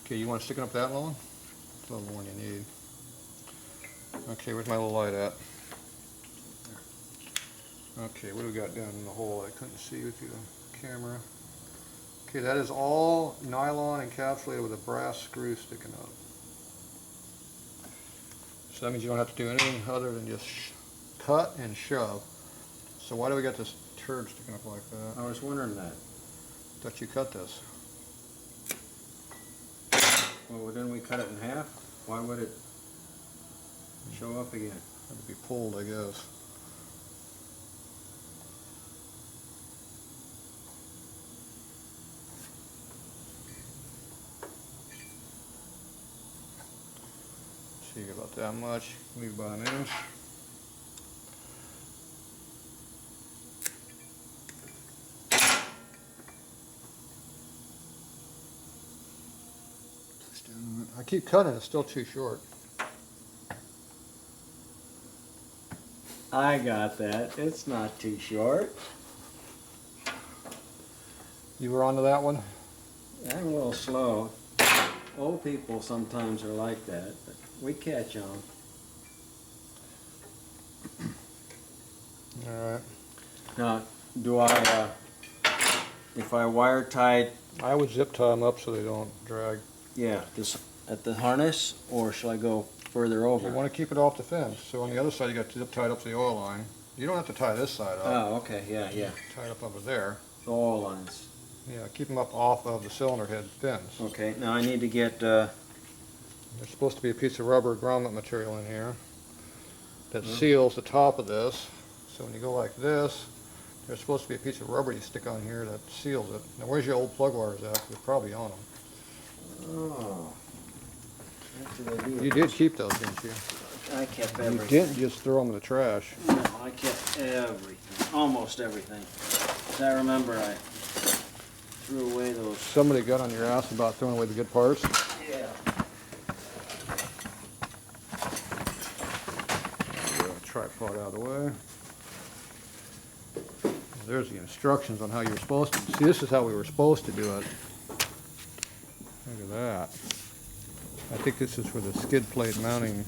Okay, you want to stick it up that long? It's a little more than you need. Okay, where's my little light at? Okay, what do we got down in the hole? I couldn't see with the camera. Okay, that is all nylon encapsulated with a brass screw sticking up. So that means you don't have to do anything other than just cut and shove. So why do we got this turd sticking up like that? I was wondering that. Thought you cut this. Well, then we cut it in half. Why would it show up again? Had to be pulled, I guess. See about that much. Leave about an inch. I keep cutting, it's still too short. I got that. It's not too short. You were onto that one? I'm a little slow. Old people sometimes are like that, but we catch on. Alright. Now, do I, if I wire tie, I would zip tie them up so they don't drag. yeah, this at the harness, or shall I go further You over? want to keep it off the fence. So on the other side you got zip tied up to the oil line. You don't have to tie this side up. Oh, okay, yeah. Tie it up over there. The oil lines. Yeah, keep them up off of the cylinder head fins. Okay, now I need to get, There's supposed to be a piece of rubber grommet material in here that seals the top of this. So when you go like this, there's supposed to be a piece of rubber you stick on here that seals it. Now where's your old plug wires at? They're probably on them. oh. What did I do? You did keep those, didn't you? I kept You everything. didn't just throw them in the trash. No, I kept everything, almost everything. As I remember, I threw away those. Somebody got on your ass about throwing away the good parts. Yeah. Tripod out of the way. There's the instructions on how you're supposed to. See, this is how we were supposed to do it. Look at that. I think this is for the skid plate mounting.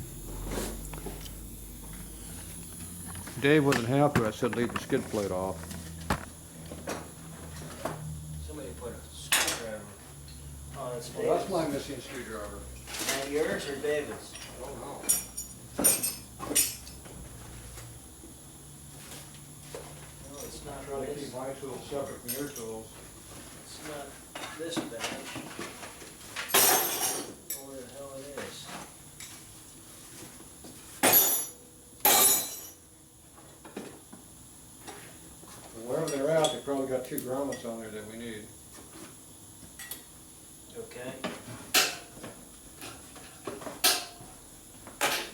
Dave wasn't happy. I said leave the skid plate off. Somebody put a screwdriver. Oh, that's Well, that's my missing screwdriver. And yours or David's? I don't know. No, it's not Try to this. keep my tools separate from your tools. It's not this batch. Where the hell it is. And wherever they're at, they probably got 2 grommets on there that we need. Okay.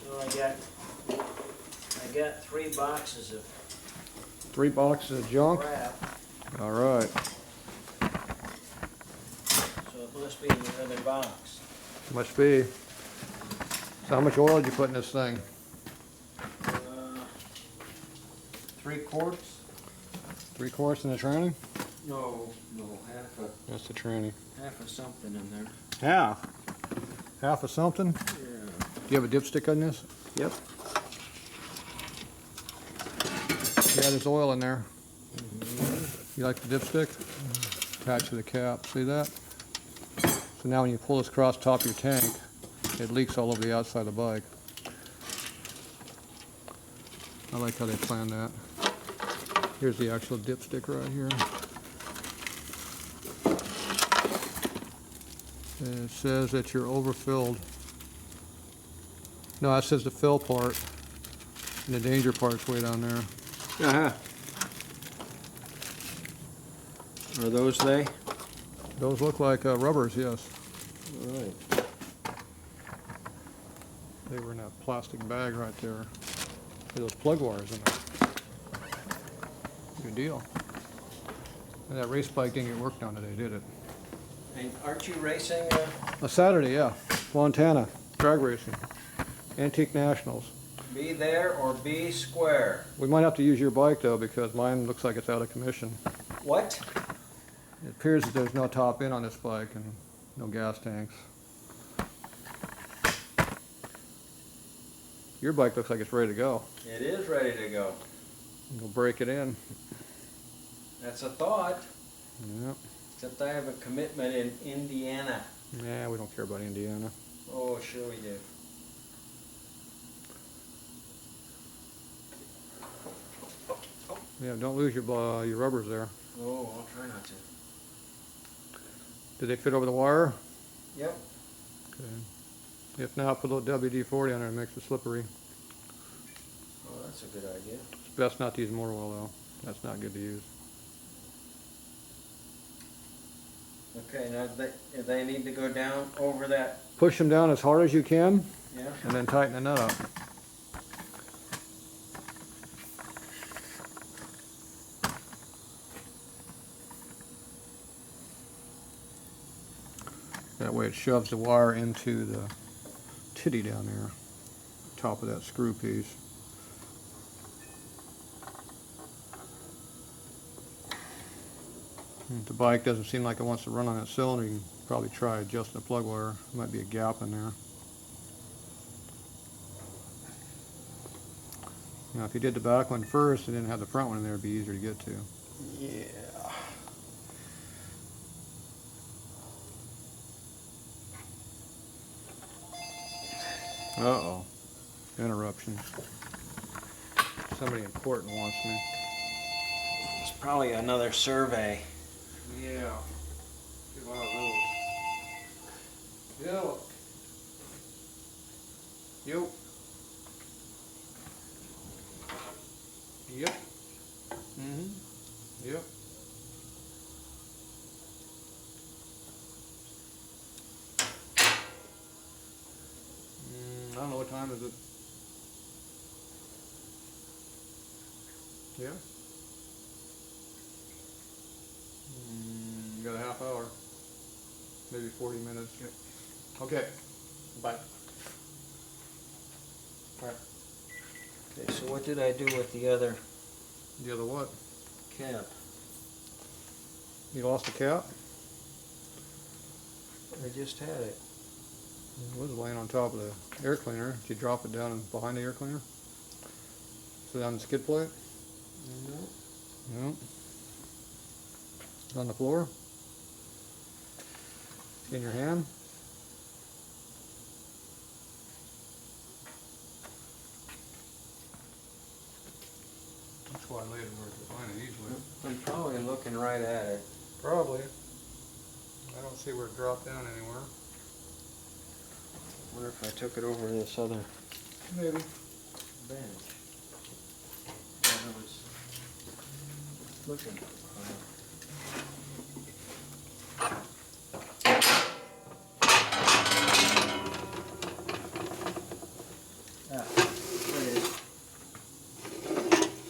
Well, I got 3 boxes of 3 boxes of junk. crap, All right. so it must be in the other box. Must be. So how much oil did you put in this thing? 3 quarts? 3/4 in the tranny? No, That's the tranny. half of something in there. Half? Half of something? Yeah. Do you have a dipstick on this? Yep. Yeah, there's oil in there. You like the dipstick? Attached to the cap, see that? So now when you pull this across the top of your tank, it leaks all over the outside of the bike. I like how they planned that. Here's the actual dipstick right here. And it says that you're overfilled. No, that says the fill part, and the danger part's way down there. Uh-huh. Are those they? Those look like rubbers, yes. All right. They were in that plastic bag right there. With those plug wires in there. Good deal. And that race bike didn't get worked on today, did it? And aren't you racing? A Saturday, yeah. Montana, drag racing. Antique Nationals. Be there or be square? We might have to use your bike though, because mine looks like it's out of commission. What? It appears that there's no top end on this bike and no gas tanks. Your bike looks like it's ready to go. It is ready to go. Go break it in. That's a thought. Yep. Except I have a commitment in Indiana. Yeah, we don't care about Indiana. Oh, sure we do. Yeah, don't lose your rubbers there. Oh, I'll try not to. Did they fit over the wire? Yep. Okay. If not, put a little WD-40 on there and makes it slippery. Oh, that's a good idea. It's best not to use motor oil though. That's not good to use. Okay, now they need to go down over that. Push them down as hard as you can Yeah. and then tighten the nut up. That way it shoves the wire into the titty down there, top of that screw piece. If the bike doesn't seem like it wants to run on that cylinder, you can probably try adjusting the plug wire. There might be a gap in there. Now, if you did the back one first and didn't have the front one in there, it'd be easier to get to. Yeah. Uh-oh. Interruption. Somebody important wants me. It's probably another survey. Yeah. Get one of those. Yo. Yo. Yep. Mm-hmm. Yep. I don't know, what time is it? Yeah? You got a half hour. Maybe 40 minutes. Yep. Okay. Bye. All right. Okay, so what did I do with the other The other what? cap? You lost the cap? I just had it. It was laying on top of the air cleaner. Did you drop it down behind the air cleaner? Sit on the skid plate? No. On the floor? In your hand? That's why I laid it where I could find it easily. I'm probably looking right at it. Probably. I don't see where it dropped down anywhere. Wonder if I took it over to this other Maybe. bench. That I was looking for. Ah, there it is.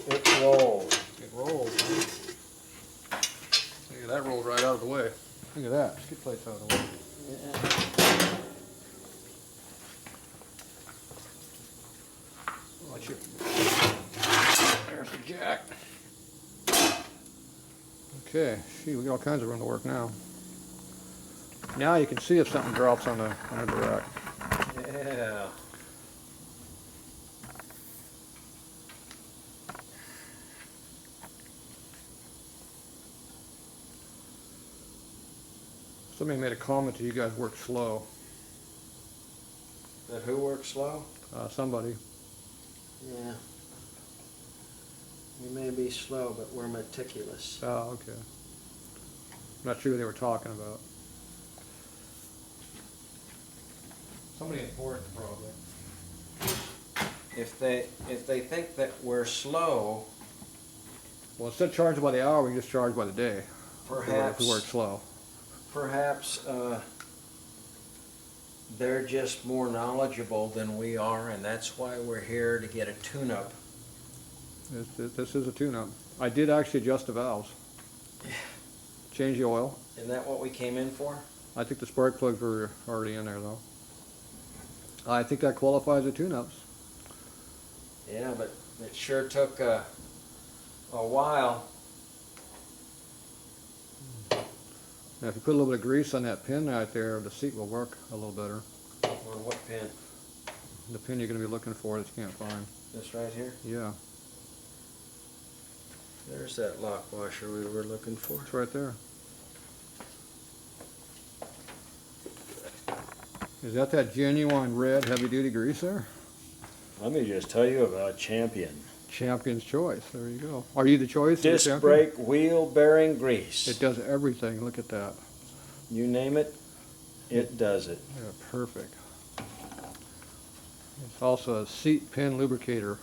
It rolled. It rolled, huh? Look at that, rolled right out of the way. Look at that, skid plate's out of the way. Yeah. Watch it. There's the jack. Okay, gee, we got all kinds of room to work now. Now you can see if something drops on the rack. Yeah. Somebody made a comment that you guys work slow. That who works slow? Somebody. Yeah. We may be slow, but we're meticulous. Oh, okay. I'm not sure who they were talking about. Somebody important, probably. If they think that we're slow, Well, instead of charging by the hour, we just charge by the day. perhaps If we work slow. perhaps they're just more knowledgeable than we are, and that's why we're here to get a tune-up. This is a tune-up. I did actually adjust the valves. Change the oil. Isn't that what we came in for? I think the spark plugs were already in there, though. I think that qualifies as tune-ups. Yeah, but it sure took a while. Now, if you put a little bit of grease on that pin right there, the seat will work a little better. On what pin? The pin you're going to be looking for that you can't find. This right here? Yeah, There's that lock washer we were looking for. it's right there. Is that genuine red heavy-duty grease there? Let me just tell you about Champion. Champion's choice. There you go. Are you the choice? Disc Champion? brake wheel bearing grease. It does everything. Look at that. You name it, it does it. Yeah, perfect. It's also a seat pin lubrication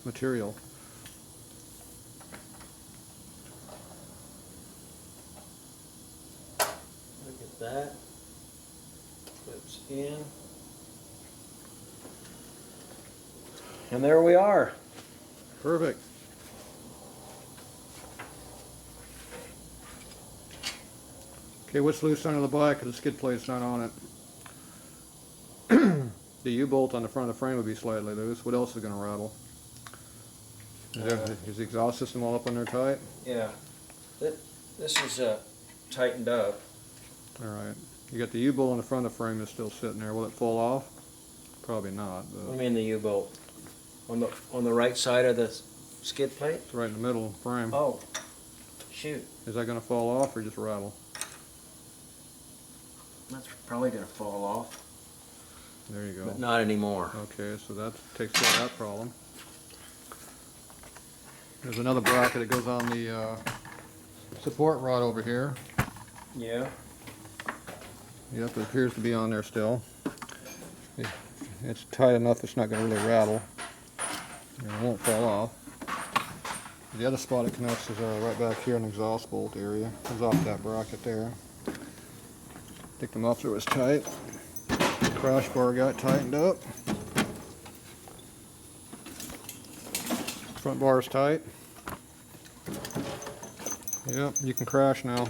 material. Look at that. Clips in. And there we are. Perfect. Okay, what's loose under the bike? The skid plate's not on it. The U-bolt on the front of the frame would be slightly loose. What else is going to rattle? Is the exhaust system all up on there tight? Yeah. This is tightened up. All right. You got the U-bolt on the front of the frame that's still sitting there. Will it fall off? Probably not. What do But you mean the U-bolt? On the right side of the skid plate? it's right in the middle of the frame. Oh, shoot. Is that going to fall off or just rattle? That's probably gonna fall off. There you go. But not anymore. Okay, so that takes care of that problem. There's another bracket that goes on the support rod over here. Yeah. Yep, it appears to be on there still. It's tight enough it's not going to really rattle. And it won't fall off. The other spot it connects is right back here in the exhaust bolt area. Comes off that bracket there. I think the muffler was tight. The crash bar got tightened up. Front bar is tight. Yep, you can crash now.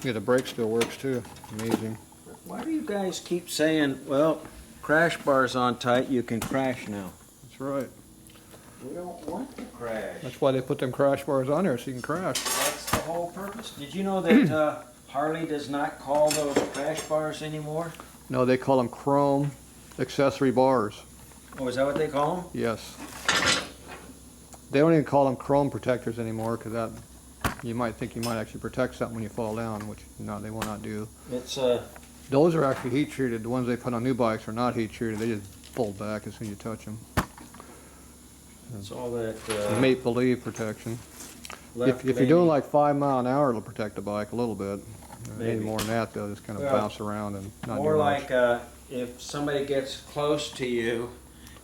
Yeah, the brake still works too. Amazing. Why do you guys keep saying, well, crash bar's on tight, you can crash now? That's right. We don't want to crash. That's why they put them crash bars on there, so you can crash. That's the whole purpose. Did you know that Harley does not call those crash bars anymore? No, they call them chrome accessory bars. Oh, is that what they call them? Yes. They don't even call them chrome protectors anymore, because that you might think you might actually protect something when you fall down, which no, they will not do. It's Those are actually heat treated. The ones they put on new bikes are not heat treated. They just fold back as soon as you touch them. it's all that Make believe protection. left If you're doing like 5 miles an hour, it'll protect the bike a little bit. Any Maybe. more than that, they'll just kind of Well, bounce around and not more do much. like if somebody gets close to you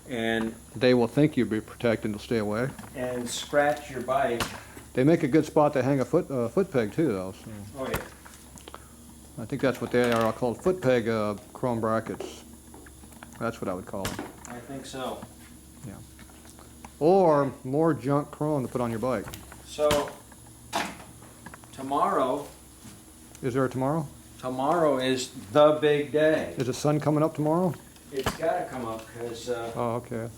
and They will think you'll be protected and they'll stay away. scratch your bike. They make a good spot to hang a foot peg too, though. So Oh yeah. I think that's what they are called, foot peg chrome brackets. That's what I would call them. I think so. Or more junk chrome to put on your bike. So tomorrow Is there a tomorrow? is the big day. Is the sun coming up tomorrow? It's got to come up because Oh, okay.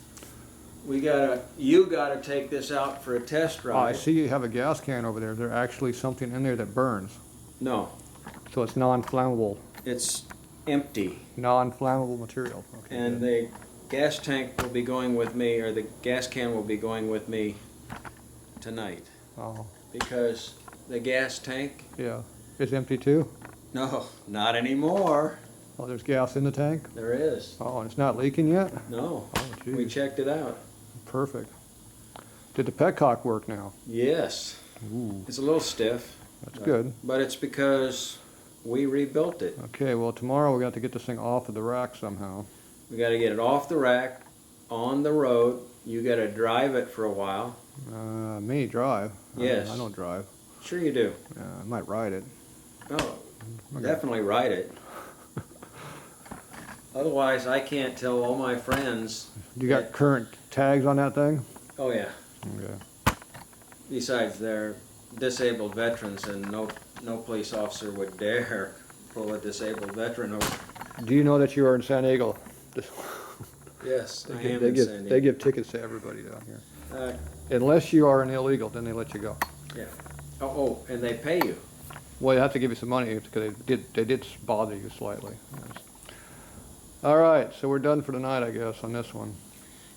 you gotta take this out for a test Oh, I drive. see you have a gas can over there. There's actually something in there that burns. No, So it's non-flammable. it's empty. Non-flammable material. Okay, And good. the gas tank will be going with me, or the gas can will be going with me tonight. Oh, Because the gas tank, yeah. It's empty too? no, not anymore. Oh, there's gas in the tank? There is. Oh, and it's not leaking yet? No, Oh, we geez. checked it out. Perfect. Did the petcock work now? Yes, Ooh, it's a little stiff. that's good. But it's because we rebuilt it. Okay, well, tomorrow we got to get this thing off of the rack somehow. We gotta get it off the rack, on the road. You gotta drive it for a while. Me drive? Yes. I don't drive. Sure you do. I might ride it. No, Okay. definitely ride it. Otherwise, I can't tell all my friends. You got current tags on that thing? Oh yeah. Okay. Besides, they're disabled veterans, and no police officer would dare pull a disabled veteran over. Do you know that you are in San Diego? Yes, I am They in give, San they Diego. give tickets to everybody down here. Uh, Unless you are an illegal, then they let you go. oh, and they pay you. Well, they have to give you some money because they did bother you slightly. Yes. All right, so we're done for tonight, I guess, on this one.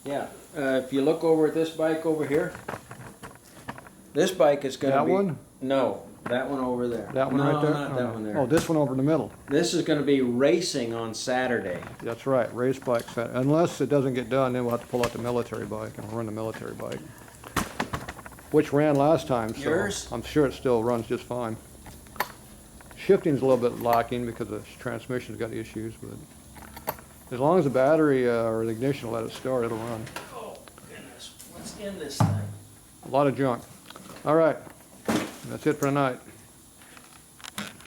Yeah. If you look over at this bike over here, this bike is going to That be. one? No, that one over there. That one no, right there? not that one there. Oh, this one over in the middle. This is going to be racing on Saturday. That's right, race bike set. Unless it doesn't get done, then we'll have to pull out the military bike and run the military bike. Which ran last time, so Yours? I'm sure it still runs just fine. Shifting's a little bit lacking because the transmission's got issues, but as long as the battery or the ignition will let it start, it'll run. Oh, goodness. What's in this thing? A lot of junk. All right, that's it for tonight.